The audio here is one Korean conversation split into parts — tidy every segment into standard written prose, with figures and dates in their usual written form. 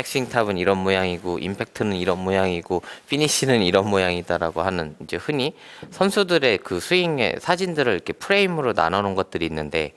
백스윙 탑은 이런 모양이고 임팩트는 이런 모양이고 피니시는 이런 모양이다라고 하는 이제 흔히 선수들의 그 스윙의 사진들을 이렇게 프레임으로 나눠 놓은 것들이 있는데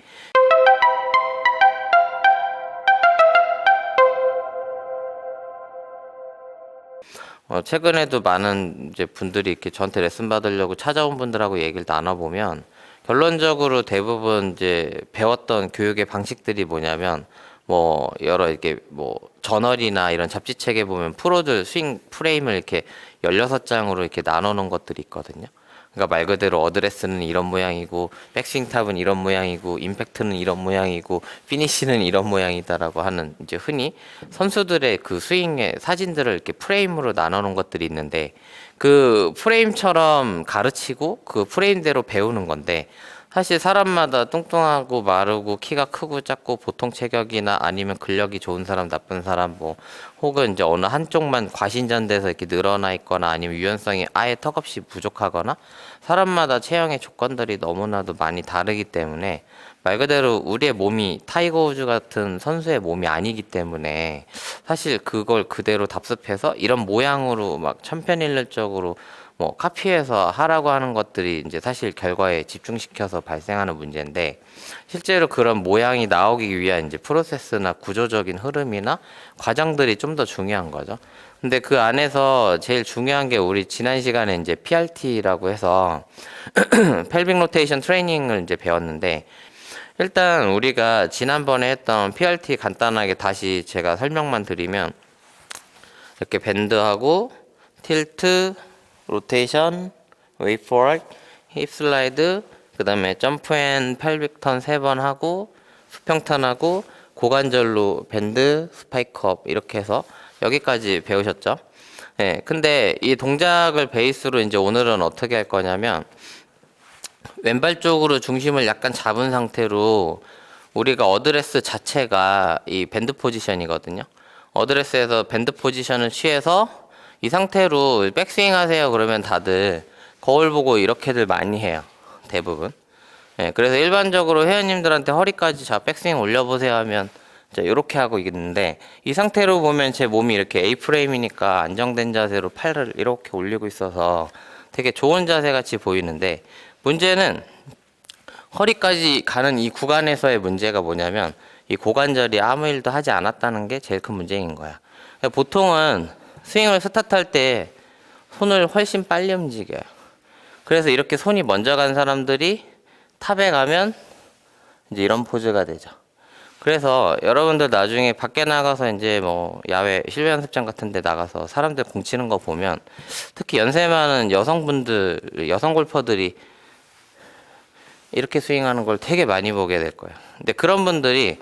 최근에도 많은 이제 분들이 이렇게 저한테 레슨 받으려고 찾아온 분들하고 얘기를 나눠보면 결론적으로 대부분 이제 배웠던 교육의 방식들이 뭐냐면 뭐 여러 이렇게 뭐 저널이나 이런 잡지책에 보면 프로들 스윙 프레임을 이렇게 16장으로 이렇게 나눠 놓은 것들이 있거든요. 그러니까 말 그대로 어드레스는 이런 모양이고 백스윙 탑은 이런 모양이고 임팩트는 이런 모양이고 피니시는 이런 모양이다라고 하는 이제 흔히 선수들의 그 스윙의 사진들을 이렇게 프레임으로 나눠 놓은 것들이 있는데 그 프레임처럼 가르치고 그 프레임대로 배우는 건데 사실 사람마다 뚱뚱하고 마르고 키가 크고 작고 보통 체격이나 아니면 근력이 좋은 사람 나쁜 사람 뭐 혹은 이제 어느 한쪽만 과신전돼서 이렇게 늘어나 있거나 아니면 유연성이 아예 턱없이 부족하거나 사람마다 체형의 조건들이 너무나도 많이 다르기 때문에 말 그대로 우리의 몸이 타이거 우즈 같은 선수의 몸이 아니기 때문에 사실 그걸 그대로 답습해서 이런 모양으로 막 천편일률적으로 뭐 카피해서 하라고 하는 것들이 이제 사실 결과에 집중시켜서 발생하는 문제인데 실제로 그런 모양이 나오기 위한 이제 프로세스나 구조적인 흐름이나 과정들이 좀 더 중요한 거죠. 근데 그 안에서 제일 중요한 게 우리 지난 시간에 이제 PRT라고 해서 펠빅 로테이션 트레이닝을 이제 배웠는데 일단 우리가 지난번에 했던 PRT 간단하게 다시 제가 설명만 드리면 이렇게 밴드하고 틸트 로테이션, 웨이 포워드, 힙 슬라이드, 그 다음에 점프 앤 펠빅 턴 3번 하고 수평 턴하고 고관절로 밴드, 스파이크업 이렇게 해서 여기까지 배우셨죠? 네, 근데 이 동작을 베이스로 이제 오늘은 어떻게 할 거냐면 왼발 쪽으로 중심을 약간 잡은 상태로 우리가 어드레스 자체가 이 밴드 포지션이거든요. 어드레스에서 밴드 포지션을 취해서 이 상태로 백스윙 하세요 그러면 다들 거울 보고 이렇게들 많이 해요. 대부분. 예, 그래서 일반적으로 회원님들한테 허리까지 자 백스윙 올려보세요 하면 이렇게 하고 있는데 이 상태로 보면 제 몸이 이렇게 A프레임이니까 안정된 자세로 팔을 이렇게 올리고 있어서 되게 좋은 자세 같이 보이는데 문제는 허리까지 가는 이 구간에서의 문제가 뭐냐면 이 고관절이 아무 일도 하지 않았다는 게 제일 큰 문제인 거야. 보통은 스윙을 스타트할 때 손을 훨씬 빨리 움직여요. 그래서 이렇게 손이 먼저 간 사람들이 탑에 가면 이제 이런 포즈가 되죠. 그래서 여러분들 나중에 밖에 나가서 이제 뭐 야외 실내 연습장 같은 데 나가서 사람들 공 치는 거 보면 특히 연세 많은 여성분들, 여성 골퍼들이 이렇게 스윙하는 걸 되게 많이 보게 될 거예요. 근데 그런 분들이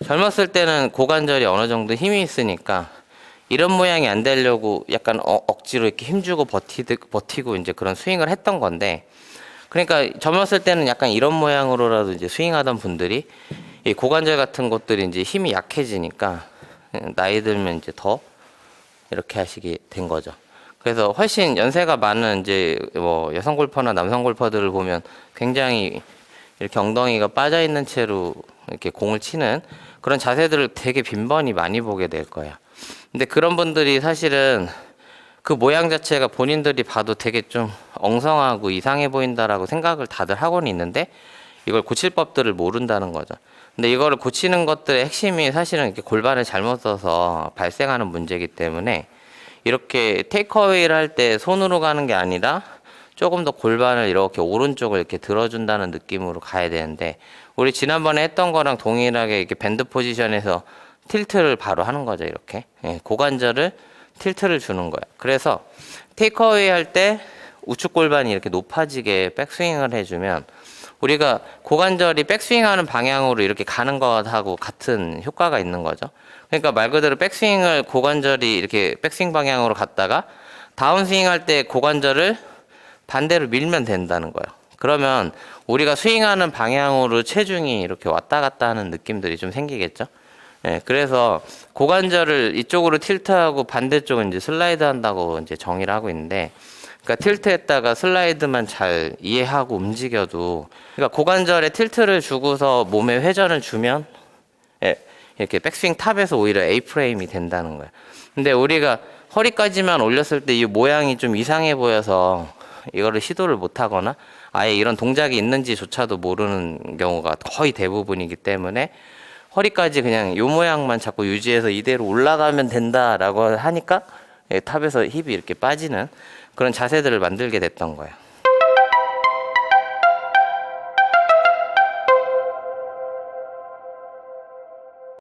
젊었을 때는 고관절이 어느 정도 힘이 있으니까 이런 모양이 안 되려고 약간 억지로 이렇게 힘주고 버티고 이제 그런 스윙을 했던 건데 그러니까 젊었을 때는 약간 이런 모양으로라도 이제 스윙하던 분들이 이 고관절 같은 것들이 이제 힘이 약해지니까 나이 들면 이제 더 이렇게 하시게 된 거죠. 그래서 훨씬 연세가 많은 이제 뭐 여성 골퍼나 남성 골퍼들을 보면 굉장히 이렇게 엉덩이가 빠져 있는 채로 이렇게 공을 치는 그런 자세들을 되게 빈번히 많이 보게 될 거예요. 근데 그런 분들이 사실은 그 모양 자체가 본인들이 봐도 되게 좀 엉성하고 이상해 보인다라고 생각을 다들 하고는 있는데 이걸 고칠 법들을 모른다는 거죠. 근데 이거를 고치는 것들의 핵심이 사실은 이렇게 골반을 잘못 써서 발생하는 문제이기 때문에 이렇게 테이크어웨이를 할 때 손으로 가는 게 아니라 조금 더 골반을 이렇게 오른쪽을 이렇게 들어준다는 느낌으로 가야 되는데 우리 지난번에 했던 거랑 동일하게 이렇게 밴드 포지션에서 틸트를 바로 하는 거죠. 이렇게 고관절을 틸트를 주는 거야. 그래서 테이크어웨이 할 때 우측 골반이 이렇게 높아지게 백스윙을 해주면 우리가 고관절이 백스윙하는 방향으로 이렇게 가는 것하고 같은 효과가 있는 거죠. 그러니까 말 그대로 백스윙을 고관절이 이렇게 백스윙 방향으로 갔다가 다운스윙 할 때 고관절을 반대로 밀면 된다는 거예요. 그러면 우리가 스윙하는 방향으로 체중이 이렇게 왔다 갔다 하는 느낌들이 좀 생기겠죠. 네, 그래서 고관절을 이쪽으로 틸트하고 반대쪽은 이제 슬라이드 한다고 이제 정의를 하고 있는데, 그러니까 틸트했다가 슬라이드만 잘 이해하고 움직여도, 그러니까 고관절에 틸트를 주고서 몸에 회전을 주면, 예, 이렇게 백스윙 탑에서 오히려 A 프레임이 된다는 거야. 근데 우리가 허리까지만 올렸을 때 이 모양이 좀 이상해 보여서 이거를 시도를 못 하거나 아예 이런 동작이 있는지조차도 모르는 경우가 거의 대부분이기 때문에 허리까지 그냥 요 모양만 자꾸 유지해서 이대로 올라가면 된다라고 하니까 탑에서 힙이 이렇게 빠지는 그런 자세들을 만들게 됐던 거예요.